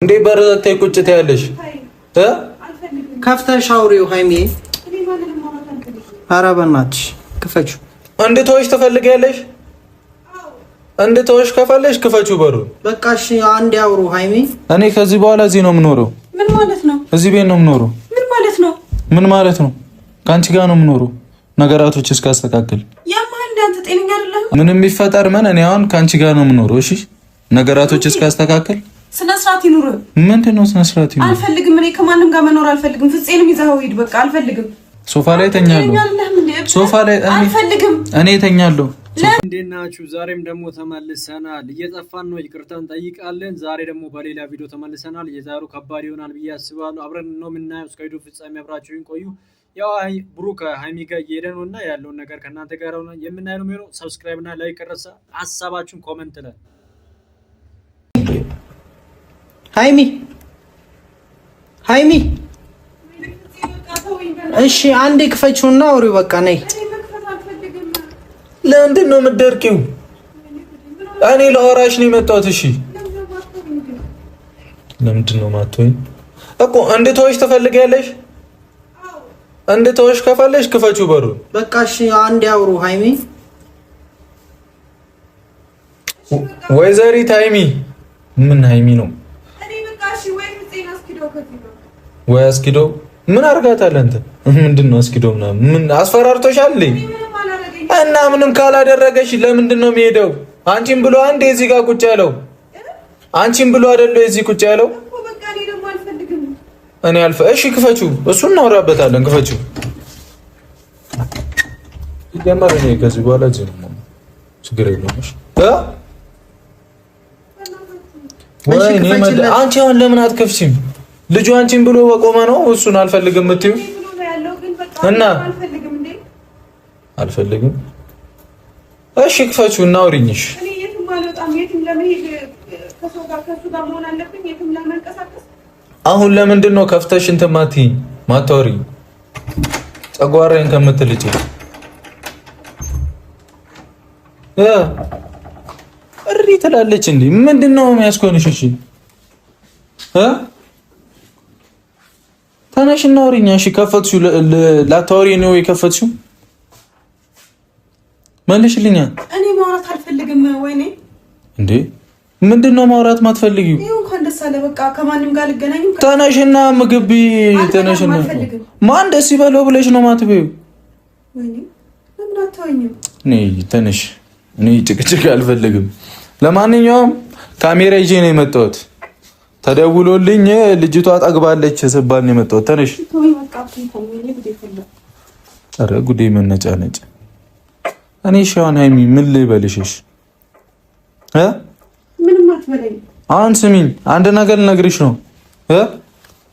እንዴ በረዘግተይ ቁጭ ትያለሽ ከፍተሽ አውሪው ሃይሚ ኧረ በእናትሽ ክፈቹ እንድትወሽ ትፈልጊያለሽ እንድትወሽ ከፈለሽ ክፈቹ በሩ በቃ እሺ አንዴ አውሩ ሃይሚ እኔ ከዚህ በኋላ እዚህ ነው የምኖረው ምን ማለት ነው እዚህ ቤት ነው የምኖረው ምን ማለት ነው ካንቺ ጋር ነው የምኖረው ነገራቶች እስካስተካክል ያማ አንተ ጤነኛ አይደለም ምንም ይፈጠር ምን እኔ አሁን ካንቺ ጋር ነው የምኖረው እሺ ነገራቶች እስካስተካክል ስነ ስርዓት ይኑር ምንድነው ስነ ስርዓት ይኑር አልፈልግም እኔ ከማንም ጋር መኖር አልፈልግም ፍፄንም ይዘው ሂድ በቃ አልፈልግም ሶፋ ላይ ተኛለሁ ሶፋ ላይ አልፈልግም እኔ ተኛለሁ እንዴናችሁ ዛሬም ደግሞ ተመልሰናል እየጠፋን ነው ይቅርታን ጠይቃለን ዛሬ ደግሞ በሌላ ቪዲዮ ተመልሰናል የዛሬው ከባድ ይሆናል ብዬ አስባለሁ አብረን ነው የምናየው እስከ ቪዲዮ ፍጻሜ አብራችሁን ቆዩ ያው ብሩክ ሃይሚ ጋር እየሄደ ነውና ያለውን ነገር ከናንተ ጋር ነው የምናየው ነው ሰብስክራይብ እና ላይክ ረሳ ሐሳባችሁን ኮሜንት ላይ ሃይሚ እሺ አንዴ ክፈቹና አውሪው በቃ ነይ ለምንድን ነው የምትደርቂው እኔ ለወራሽ ነው የመጣሁት እሺ ለምንድን ነው ማትወኝ እኮ እንድትወሽ ትፈልጊያለሽ እንድትወሽ ከፈለሽ ክፈቹ በሩ በቃ እሺ አንዴ አውሩ ሃይሚ ወይዘሪት ሃይሚ ምን ሃይሚ ነው ወይ አስኪዶ ምን አርጋታል አንተ ምንድነው አስኪዶ ምን አስፈራርቶሻል እና ምንም ካላደረገሽ ለምንድን ነው የሚሄደው አንቺን ብሎ አንዴ እዚህ ጋር ቁጭ ያለው አንቺን ብሎ አይደለም እዚህ ቁጭ ያለው እኮ በቃ እኔ ደግሞ አልፈልግም እኔ እሺ ክፈቹ እሱን እናወራበታለን ክፈቹ ይጀምር እኔ ከዚህ በኋላ እዚህ ነው ችግር የለውም ወይ አንቺ አሁን ለምን አትከፍቺም ልጁ አንቺን ብሎ በቆመ ነው እሱን አልፈልግም የምትይው እና አልፈልግም እሺ ክፈቹ እና አውሪኝሽ እኔ የትም አልወጣም የትም ለመሄድ ከሰው ጋር መሆን አለብኝ የትም ለመንቀሳቀስ አሁን ለምንድን ነው ከፍተሽ እንትን ማታወሪ ጸጓራዬን ከምትልጪ እሪ ትላለች እንዴ ምንድነው የሚያስኮንሽ እሺ ተነሽና አውሪኝ እሺ ከፈትሽው ላታወሪ ነው የከፈትሽው መልሽልኛ እኔ ማውራት አልፈልግም ወይኔ እንዴ ምንድነው ማውራት ማትፈልጊው ይሁን እንኳን ደስ አለ በቃ ከማንም ጋር ልገናኝም ተነሽና ምግቢ ተነሽና ማን ደስ ይበለው ብለሽ ነው ማትበዩ ወይኔ ለምን አታወኝም ነይ ተነሽ እኔ ጭቅጭቅ አልፈልግም ለማንኛውም ካሜራ ይዤ ነው የመጣሁት ተደውሎልኝ ልጅቷ ጠግባለች ስባል ነው የመጣሁት ተነሽ ወይ በቃ ወይኔ ጉዴ ፈላ ኧረ ጉዴ መነጫነጭ እኔ ሻውን ሃይሚ ምን ልበልሽሽ ምንም አትበለኝ አሁን ስሚኝ አንድ ነገር ልነግርሽ ነው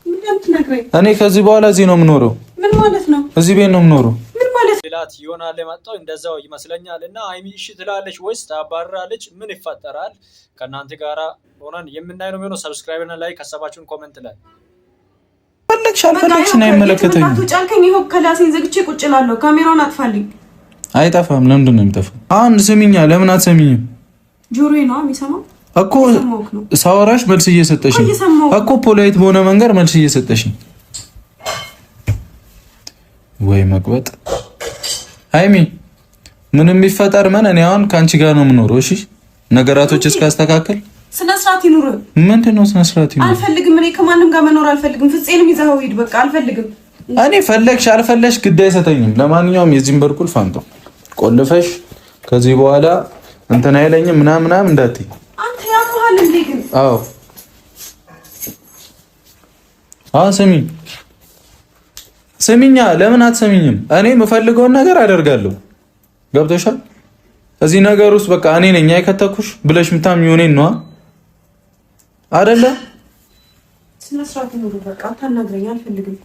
ምን ልትነግረኝ እኔ ከዚህ በኋላ እዚህ ነው የምኖረው ምን ማለት ነው እዚህ ቤት ነው የምኖረው ምን ማለት ሌላት ይሆናል የመጣው እንደዛው ይመስለኛልና ሃይሚ እሺ ትላለች ወይስ ታባራለች ምን ይፈጠራል ከናንተ ጋራ ሆነን የምናየው ነው ሰብስክራይብ እና ላይክ ሐሳባችሁን ኮሜንት ላይ ፈለግሽ አልፈለግሽ ነው አይመለከተኝም አትጫልከኝ ይሄው ከላሴን ዘግቼ ቁጭ እላለሁ ካሜራውን አጥፋልኝ አይጠፋም ለምንድን ነው የሚጠፋው አሁን ስሚኛ ለምን አትሰሚኝም ጆሮዬ ነው የሚሰማው እኮ ሳወራሽ መልስ እየሰጠሽ እኮ ፖላይት በሆነ መንገድ መልስ እየሰጠሽ ወይ መቅበጥ ሃይሚ ምንም ይፈጠር ምን እኔ አሁን ካንቺ ጋር ነው የምኖረው እሺ ነገራቶች እስካስተካክል ስነ ስርዓት ይኑር ምንድነው ስነ ስርዓት ይኑር አልፈልግም እኔ ከማንም ጋር መኖር አልፈልግም ፍፄንም ይዘው ሂድ በቃ አልፈልግም እኔ ፈለግሽ አልፈለግሽ ግድ አይሰጠኝም ለማንኛውም የዚህን በርኩል ፋንቶ ቆልፈሽ ከዚህ በኋላ እንትን አይለኝም ምናምን እንዳትይ አንተ ያመሃል እንዴ ግን አዎ ስሚኛ ለምን አትሰሚኝም እኔ የምፈልገውን ነገር አደርጋለሁ ገብቶሻል እዚህ ነገር ውስጥ በቃ እኔ ነኝ አይከተኩሽ ብለሽ ምታምኚው እኔን ነው አይደለ ስነ ስርዓት ነው በቃ አታናግረኝ አልፈልግም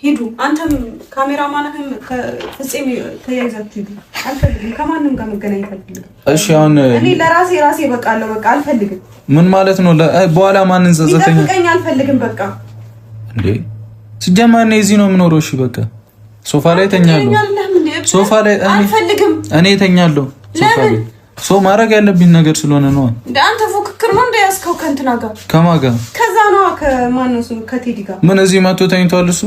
ሄዱ አንተም ካሜራማንህም ከፍፄም ተያይዛችሁ ሄዱ አልፈልግም ከማንም ጋር መገናኘት አልፈልግም እሺ አሁን እኔ ለራሴ በቃ አለው በቃ አልፈልግም ምን ማለት ነው በኋላ ማንን ዘዘተኛ ይጠብቀኝ አልፈልግም በቃ እንዴ ሲጀማር ነው እዚህ ነው የምኖረው እሺ በቃ ሶፋ ላይ ተኛለሁ ሶፋ ላይ አልፈልግም እኔ ተኛለሁ ሶፋ ላይ ሰው ማድረግ ያለብኝ ነገር ስለሆነ ነው። እንደ አንተ ፉክክር ነው እንደ ያስከው ከእንትና ጋር ከማን ጋር? ከዛ ነው ከማነው እሱ ከቴዲ ጋር ምን እዚህ መጥቶ ተኝቷል እሱ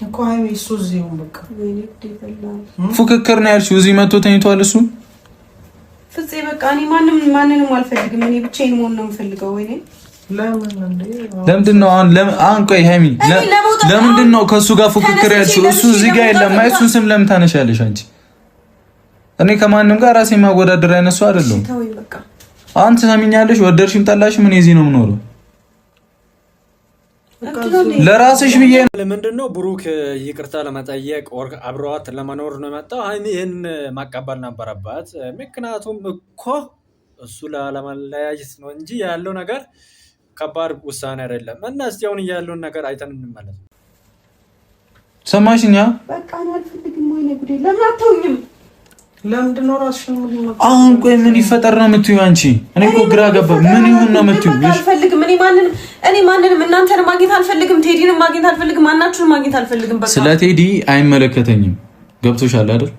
እኮ ሃይሚ እሱ እዚህ ነው በቃ ፉክክር ነው ያልሽው። እዚህ መጥቶ ተኝቷል እሱ ፍፄ በቃ እኔ ማንንም አልፈልግም። እኔ ብቻዬን መሆን ነው የምፈልገው። ወይኔ ለምንድን ነው አሁን ቆይ ሃይሚ ለምንድን ነው ከሱ ጋር ፉክክር ያልሽው? እሱ እዚህ ጋር የለም። እሱን ስም ለምን ታነሻለሽ አንቺ? እኔ ከማንም ጋር ራሴ ማወዳደር አይነሱ አይደለም። አንተ ሰሚኛለሽ፣ ወደድሽም ጠላሽም እኔ እዚህ ነው የምኖረው ለራስሽ ብዬ። ለምንድነው ብሩክ ይቅርታ ለመጠየቅ ወር አብረዋት ለመኖር ነው የመጣው? አይ ይሄን ማቀበል ነበረባት። ምክንያቱም እኮ እሱ ለማለያየት ነው እንጂ ያለው ነገር ከባድ ውሳኔ አይደለም። እና እስቲ አሁን ያለውን ነገር አይተን እንመለስ። ሰማሽኛ? በቃ ነው አልፈልግም። ወይኔ ጉዴ! ለምን አትተውኝም? ለምንድን ነው ራስሽን አሁን ቆይ ምን ይፈጠር ነው የምትይው አንቺ? እኔ እኮ ግራ ገባ። ምን ይሁን ነው የምትይው? አልፈልግም። እኔ ማንንም እናንተን ማግኘት አልፈልግም። ቴዲንም ማግኘት አልፈልግም። ማናችሁን ማግኘት አልፈልግም። በቃ ስለ ቴዲ አይመለከተኝም። ገብቶሻል አይደል?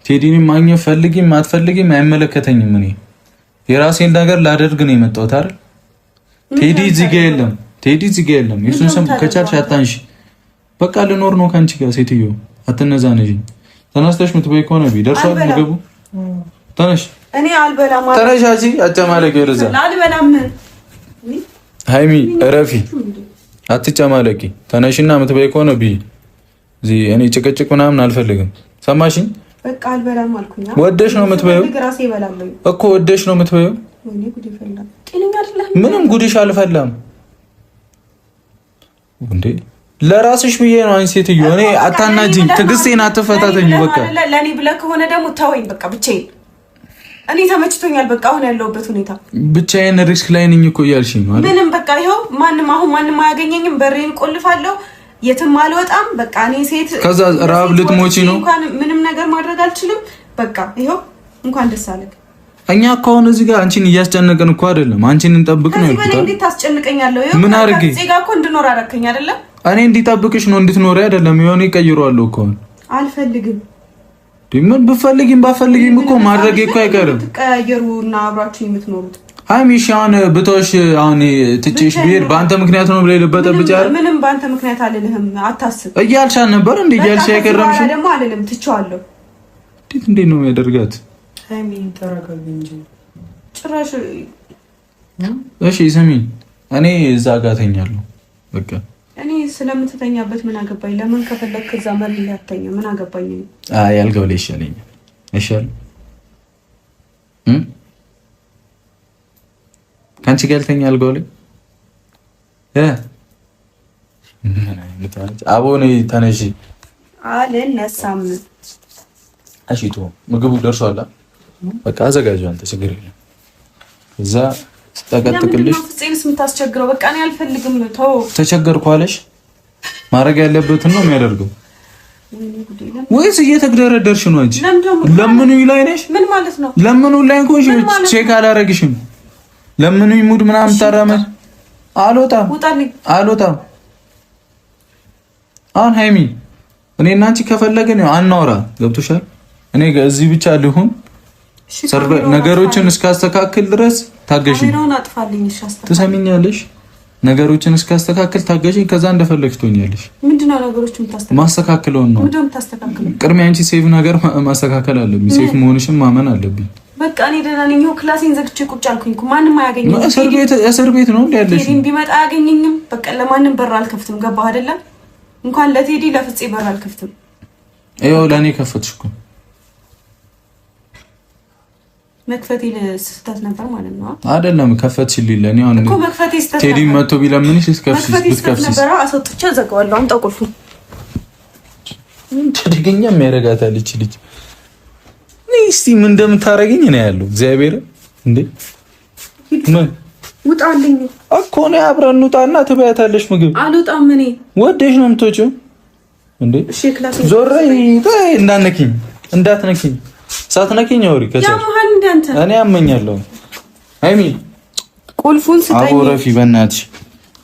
ቴዲንም ማግኘት ፈልጊም አትፈልጊም አይመለከተኝም። እኔ የራሴን ነገር ላደርግ ነው የመጣሁት አይደል? ቴዲ እዚህ ጋር የለም። ቴዲ እዚህ ጋር የለም። የሱን ስም ከቻልሽ አታንሺ። በቃ ልኖር ነው ካንቺ ጋር። ሴትዮ አትነዛነጂ። ተነስተሽ ምትበይ ከሆነ ቢደርሳል ምግቡ። ተነሽ። እኔ አልበላም። ተነሽ። አጂ አጨማለቂ ወደዛ። አልበላም። ሃይሚ እረፊ፣ አትጨማለቂ። ተነሽና ምትበይ ከሆነ ቢ እዚህ እኔ ጭቅጭቅ ምናምን አልፈልግም። ሰማሽኝ? በቃ አልበላም አልኩኝ። ወደሽ ነው የምትበይው እኮ ወደሽ ነው የምትበይው። ምንም ጉድሽ አልፈላም እንዴ። ለራስሽ ብዬ ነው። አንቺ ሴትዮ እኔ አታናጂኝ፣ ትዕግስቴን አትፈታተኝ። በቃ ለኔ ብለህ ከሆነ ደግሞ ተወኝ። በቃ ብቻዬን እኔ ተመችቶኛል። በቃ አሁን ያለሁበት ሁኔታ ብቻዬን ሪስክ ላይ ነኝ እኮ እያልሽኝ ነው አይደል? ምንም በቃ ይኸው ማንም አያገኘኝም። በሬን ቆልፋለሁ፣ የትም አልወጣም። በቃ እኔ ሴት ከዛ ራብ ልትሞቺ ነው። እንኳን ምንም ነገር ማድረግ አልችልም። በቃ ይኸው እንኳን ደስ አለህ። እኛ እኮ አሁን እዚህ ጋር አንቺን እያስጨነቀን እኮ አይደለም፣ አንቺን እንጠብቅ ነው ያልኩት። እንዴት ታስጨንቀኛለህ? ይኸው ምን አድርጌ እዚህ ጋር እኮ እንድኖር አደረከኝ አይደለም? እኔ እንዲጠብቅሽ ነው እንድትኖሪ አይደለም። የሆነ ይቀይሯለሁ እኮ አልፈልግም። ምን ብፈልጊም ባፈልጊም እኮ ማድረግ እኮ አይቀርም። ትቀየሩና አብራችሁ የምትኖሩት ሃይሚሽ አሁን ብቶሽ አሁን ትጭሽ ብሄድ በአንተ ምክንያት ነው ብለህ ልበጠብጭ አይደል? ምንም በአንተ ምክንያት አልልህም። አታስብ እያልሻል ነበር እንዴ? እያልሽ አይቀርምሽ ደግሞ አልልም። ትቼዋለሁ። እንዴት ነው የሚያደርጋት? ሃይሚ ተረጋጊ እንጂ ጭራሽ። እሺ ስሚ፣ እኔ እዛ ጋር ተኛለሁ በቃ። እኔ ስለምትተኛበት ምን አገባኝ? ለምን ከፈለክ እዛ መሬት ላይ አትተኛ? ምን አገባኝ? አይ አልጋው ላይ ይሻለኛል። አይሻል ካንቺ ጋር ልተኛ አልጋው ላይ ምን አይነት አቦኔ ተነሺ። አልነሳም። እሺ ቶ ምግቡ ደርሷል። በቃ አዘጋጁ አንተ ችግር የለም። እዛ ተቀጥቅልሽ ፍፄንስ የምታስቸግረው? በቃ እኔ አልፈልግም። ተው። ተቸገርኩ አለሽ። ማድረግ ያለበትን ነው የሚያደርገው። ወይስ እየተግደረደርሽ ነው እንጂ ለምኑ ላይ ነሽ? ምን ማለት ነው? ለምኑ ላይ እንኳን ቼክ አላረግሽም። ለምኑ ሙድ ምናምን ታራመድ። አልወጣም። አሁን ሃይሚ እኔና አንቺ ከፈለገን አናውራ። ገብቶሻል? እኔ እዚህ ብቻ ልሁን ነገሮችን እስካስተካክል ድረስ ታገሽኝ። ትሰሚኛለሽ? ነገሮችን እስካስተካክል ታገሽኝ። ከዛ እንደፈለግሽ ትሆኛለሽ። ምንድነው ነገሮችን ታስተካክል? ማስተካከለውን ነው። ምንድነው ታስተካክለው? ቅድሚያ አንቺ ሴፍ ነገር ማስተካከል አለብኝ። ሴፍ መሆንሽን ማመን አለብኝ። በቃ እኔ ደህና ነኝ። ክላሴን ዘግቼ ቁጭ አልኩኝ እኮ ማንም አያገኘኝም። እስር ቤት ነው ያለሽ። ቴዲን ቢመጣ አያገኘኝም። በቃ ለማንም በር አልከፍትም። ገባህ አይደለም? እንኳን ለቴዲ ለፍፄ በር አልከፍትም። ይኸው ለእኔ ከፈትሽ እኮ። መክፈቴ ስህተት ነበር ማለት ነው አይደለም? ከፈትሽልኝ ለእኔ አሁን እኮ መክፈቴ ስህተት። ቴዲ መጥቶ ቢለምንሽ ልትከፍቺ ነበር። አስወጥቼ ዘጋዋለሁ። አምጣ ቁልፉን። ተደገኛ የሚያረጋታል እቺ ልጅ። እስቲ ምን እንደምታረገኝ ነው ያለው። እግዚአብሔር እንዴ ምን ውጣልኝ እኮ ነው። አብረን እንውጣና ትበያታለሽ ምግብ። አልወጣም። እኔ ወደሽ ነው የምትወጪው እንዴ? እሺ ክላስ ዞር እንዳትነኪኝ ሳትነኪኝ አውሪ። ያመሃል እንደ አንተ እኔ አመኛለሁ። ሃይሚ ቁልፉን ስጠኝ። አቦ ረፊ በእናትሽ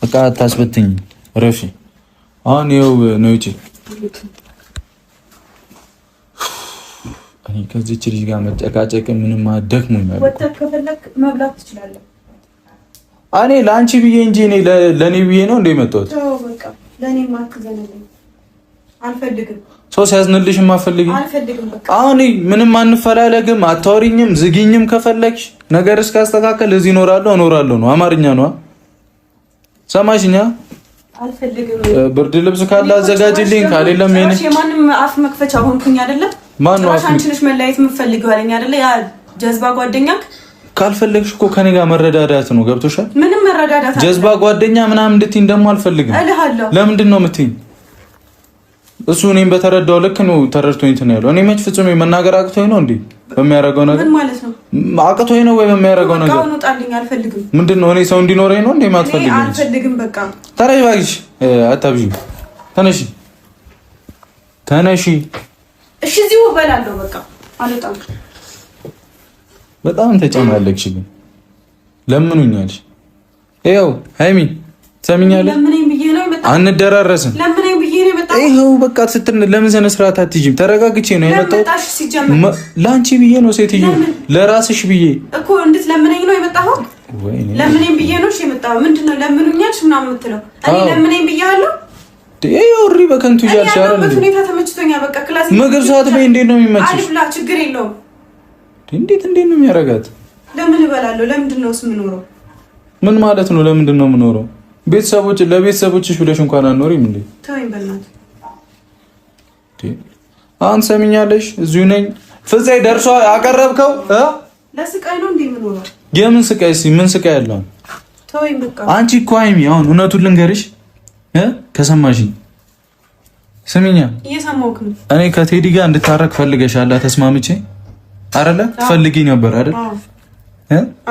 በቃ አታስበትኝ ረፊ። አሁን ይኸው ነው እጪ እኔ ከዚህች ልጅ ጋር መጨቃጨቅ ምንም አደክሞኛል። ወተህ ከፈለክ መብላት ትችላለህ። እኔ ለአንቺ ብዬ እንጂ እኔ ለኔ ብዬ ነው እንደ መጣሁት። በቃ ለኔ ማትዘነልኝ አልፈልግም። ሰው ሲያዝንልሽ ማፈልጊ አልፈልግም። በቃ አሁን ምንም አንፈላለግም፣ አታወሪኝም፣ ዝጊኝም። ከፈለግሽ ነገር እስካስተካከል እዚህ እኖራለሁ ነው። አማርኛ ነው። ሰማሽኛ? አልፈልግም። ብርድ ልብስ ካለ አዘጋጅልኝ፣ ካሌለም እኔ የማንም አፍ መክፈቻ ሆንኩኝ አይደለም። ማን ነው አንቺ ነሽ መለያየት የምትፈልጊው አለኝ አይደለ? ያ ጀዝባ ጓደኛክ። ካልፈለግሽ እኮ ከኔ ጋር መረዳዳት ነው። ገብቶሻል? ምንም መረዳዳት ጀዝባ ጓደኛ ምናምን እንድትይኝ ደግሞ አልፈልግም። ለምንድን ነው የምትይኝ? እሱ እኔም በተረዳው ልክ ነው ተረድቶኝ እንትን ያለው። እኔ መች ፍጹም መናገር አቅቶኝ ነው እንዴ? በሚያደርገው ነገር ምን ማለት ነው? አቅቶኝ ነው ወይ በሚያደርገው ነገር? አሁን ወጣልኝ። አልፈልግም። ምንድነው? እኔ ሰው እንዲኖረኝ ነው እንዴ ማትፈልጊ? አልፈልግም። በቃ ተረጋጊሽ። አታብዢ። ተነሺ። እሺ እዚሁ እበላለሁ። በቃ አልወጣም። በጣም ተጨማለቅሽ ግን ለምኑኛልሽ። ይኸው ሃይሚ ሰሚኛለሽ? ለምኔን ብዬ ነው የመጣሁት። አንደራረስም። ለምኔን ብዬ ነው የመጣሁት። ይኸው በቃ ስትል ለምን ስነ ስርዓት አትይጂም? ተረጋግቼ ነው የመጣሁት። ለአንቺ ብዬ ነው ሴትዮ፣ ለራስሽ ብዬ እኮ። እንዴት ለምኔኝ ነው የመጣሁት? ለምኔን ብዬ ነው እሺ የመጣሁት። ምንድነው ለምኑኛልሽ ምናምን የምትለው? እኔ ለምኔን ብዬሃለሁ። ይኸውሪ በከንቱ እያልሽ አይደል? ሁኔታ ተመችቶኛል። በቃ ክላስ ምግብ ሰዓት በይ። እንዴት ነው የሚመችሽ? አይብላ፣ ችግር የለውም። እንዴት ነው የሚያረጋት? ለምን እበላለሁ? ለምንድን ነው የምኖረው? ምን ማለት ነው? ለምንድን ነው የምኖረው? ለቤተሰቦችሽ ብለሽ እንኳን አኖሪም እንዴ? ተወኝ በእናትህ። አሁን ሰሚኛለሽ? እዚሁ ነኝ። ፍፄ ደርሷ አቀረብከው? ለስቃይ ነው እንዴ የምኖረው? የምን ስቃይ? ምን ስቃይ ያለው? ተወኝ በቃ። አንቺ እኮ ሃይሚ፣ አሁን እውነቱን ልንገርሽ ከሰማሽኝ ስሚኛ፣ እየሰማሁህ ነው። እኔ ከቴዲ ጋር እንድታረቅ ፈልገሻል። ተስማምቼ አይደለ? ትፈልጊ ነበር አይደል?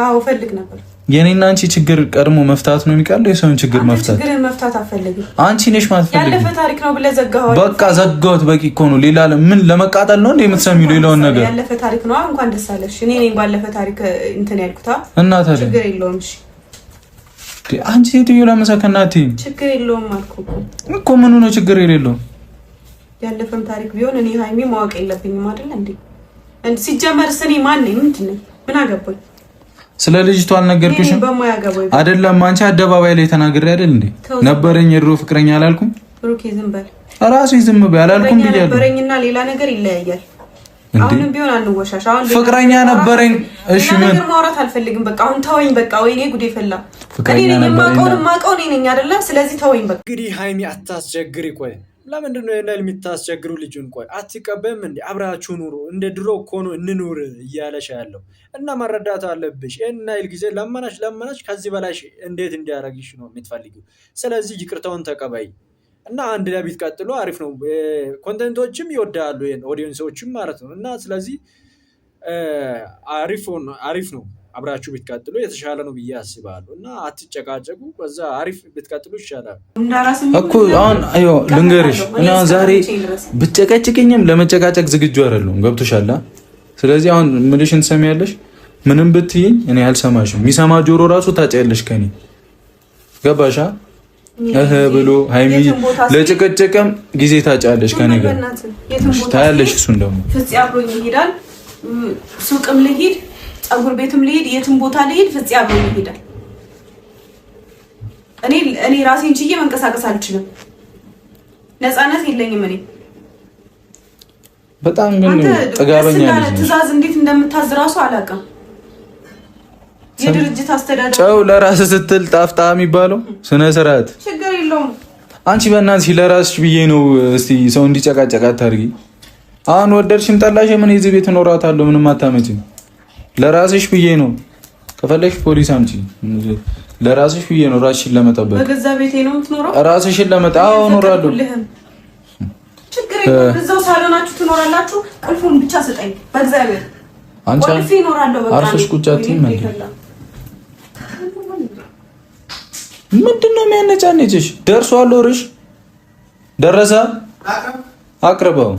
አዎ ፈልግ ነበር። የኔና አንቺ ችግር ቀድሞ መፍታት ነው የሚቀለው፣ የሰውን ችግር መፍታት። ችግርን መፍታት አትፈልጊም አንቺ ነሽ ማትፈልጊ። ያለፈ ታሪክ ነው ብለህ ዘጋኸው። በቃ ዘጋሁት፣ በቂ እኮ ነው። ሌላ ምን ለመቃጠል ነው እንዴ የምትሰሚው? ሌላውን ነገር ያለፈ ታሪክ ነው። እንኳን ደስ አለሽ። እኔ ነኝ ባለፈ ታሪክ እንትን ያልኩታ እና ታዲያ ችግር የለውም። እሺ አንቺ ሴትዮ ለመሰከናቲ ችግር የለውም አልኩህ እኮ። ምኑ ነው ችግር የሌለው? ያለፈም ታሪክ ቢሆን እኔ ሃይሚ ማወቅ የለብኝም አይደል እንዴ? እንዴ ሲጀመር እኔ ማን ነኝ? ምንድን ነኝ? ምን አገባኝ? ስለ ልጅቷ አልነገርኩሽም አይደለም? አንቺ አደባባይ ላይ ተናግሬ አይደል እንዴ? ነበረኝ የድሮ ፍቅረኛ አላልኩም? ብሩኬ ዝም በል። ራስሽ ዝም በል አላልኩም ብያለሁ። ነበረኝና ሌላ ነገር ይለያያል። አሁንም ቢሆን አንወሻሽ። አሁን ፍቅረኛ ነበረኝ። እሺ ምን ማውራት አልፈልግም። በቃ አሁን ተወኝ። በቃ ወይኔ ጉዴ ፈላ። ፍቅረኛ ነበረኝ። ማቀው ነኝ አይደለ? ስለዚህ ተወኝ በቃ። እንግዲህ ሃይሚ አታስቸግሪ። ቆይ ለምንድን ነው የናይል የምታስቸግሩ? ልጁን ቆይ አትቀበም እንዴ? አብራችሁ ኑሩ፣ እንደ ድሮ እኮ ነው እንኑር እያለሽ ያለው እና መረዳት አለብሽ። የናይል ጊዜ ለመናሽ ከዚህ በላይ እንዴት እንዲያረግሽ ነው የምትፈልጊው? ስለዚህ ይቅርታውን ተቀበይ እና አንድ ላይ ቢትቀጥሉ አሪፍ ነው። ኮንቴንቶችም ይወዳሉ ኦዲየንሶችም ማለት ነው። እና ስለዚህ አሪፍ ነው አብራችሁ ብትቀጥሉ የተሻለ ነው ብዬ አስባለሁ። እና አትጨቃጨቁ፣ በዛ አሪፍ ብትቀጥሉ ይሻላል እኮ። አሁን አዮ ልንገርሽ፣ እና ዛሬ ብጨቀጭቅኝም ለመጨቃጨቅ ዝግጁ አይደለሁም። ገብቶሻል? ስለዚህ አሁን ምንሽን ትሰሚያለሽ? ምንም ብትይኝ እኔ አልሰማሽም። የሚሰማ ጆሮ ራሱ ታጫለሽ ከኔ። ገባሻ? ብሎ ሃይሚ ለጭቅጭቅም ጊዜ ታጫለሽ ከኔ ጋር ታያለሽ። እሱን ደግሞ ፍፄ አብሮኝ ይሄዳል። ሱቅም ልሂድ፣ ፀጉር ቤትም ልሂድ፣ የትም ቦታ ልሂድ፣ ፍፄ አብሮኝ ይሄዳል። እኔ ራሴን ችዬ መንቀሳቀስ አልችልም። ነፃነት የለኝም። እኔ በጣም ግን ጥጋበኛ ነኝ። ትዕዛዝ እንዴት እንደምታዝ ራሱ አላውቅም። የድርጅት አስተዳደር ጨው ለራስ ስትል ጣፍጣ የሚባለው ስነ ስርዓት ችግር የለውም። አንቺ በእናትሽ ለራስሽ ብዬ ነው። እስቲ ሰው እንዲጨቃጨቃት አድርጊ። አሁን ወደድሽም ጠላሽ ምን እዚህ ቤት እኖራታለሁ። ምንም አታመጪም። ለራስሽ ብዬ ነው። ከፈለግሽ ፖሊስ አምጪ። ለራስሽ ብዬ ነው። ራስሽን ለመጠበቅ በገዛ ቤቴ ነው የምትኖረው። ራስሽን ለመጣው እኖራለሁ። ችግር የለውም። እዛው ሳሎናችሁ ትኖራላችሁ። ቁልፉን ብቻ ስጠኝ በእግዚአብሔር። አንቺ ቁልፍ ይኖራለሁ። በቃ አርፈሽ ቁጭ አትይም እንዴ? ምንድነው የሚያነጫነጭሽ? ደርሷል። ወርሽ ደረሰ። አቅርበው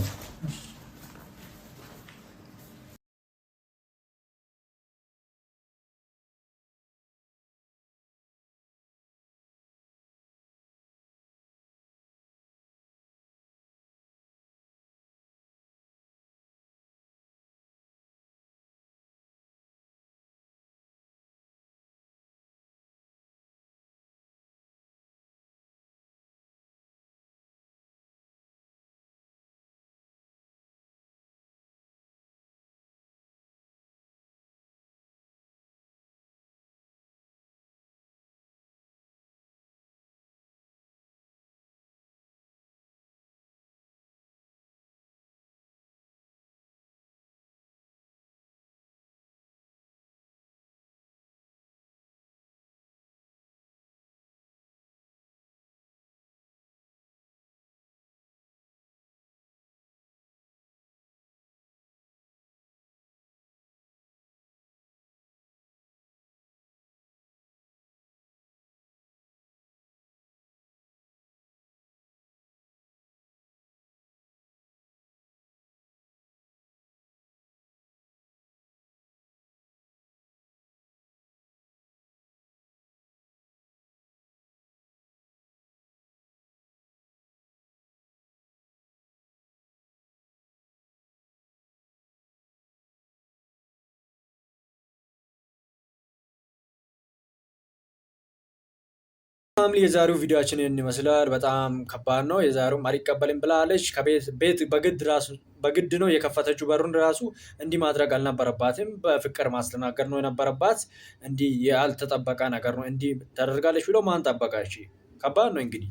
ፋሚሊ የዛሬው ቪዲዮአችን ይህን ይመስላል። በጣም ከባድ ነው። የዛሬው አልቀበልም ብላለች። ቤት በግድ ነው የከፈተችው። በሩን ራሱ እንዲህ ማድረግ አልነበረባትም። በፍቅር ማስተናገድ ነው የነበረባት። እንዲህ ያልተጠበቀ ነገር ነው። እንዲህ ተደርጋለች ብሎ ማን ጠበቃች? ከባድ ነው እንግዲህ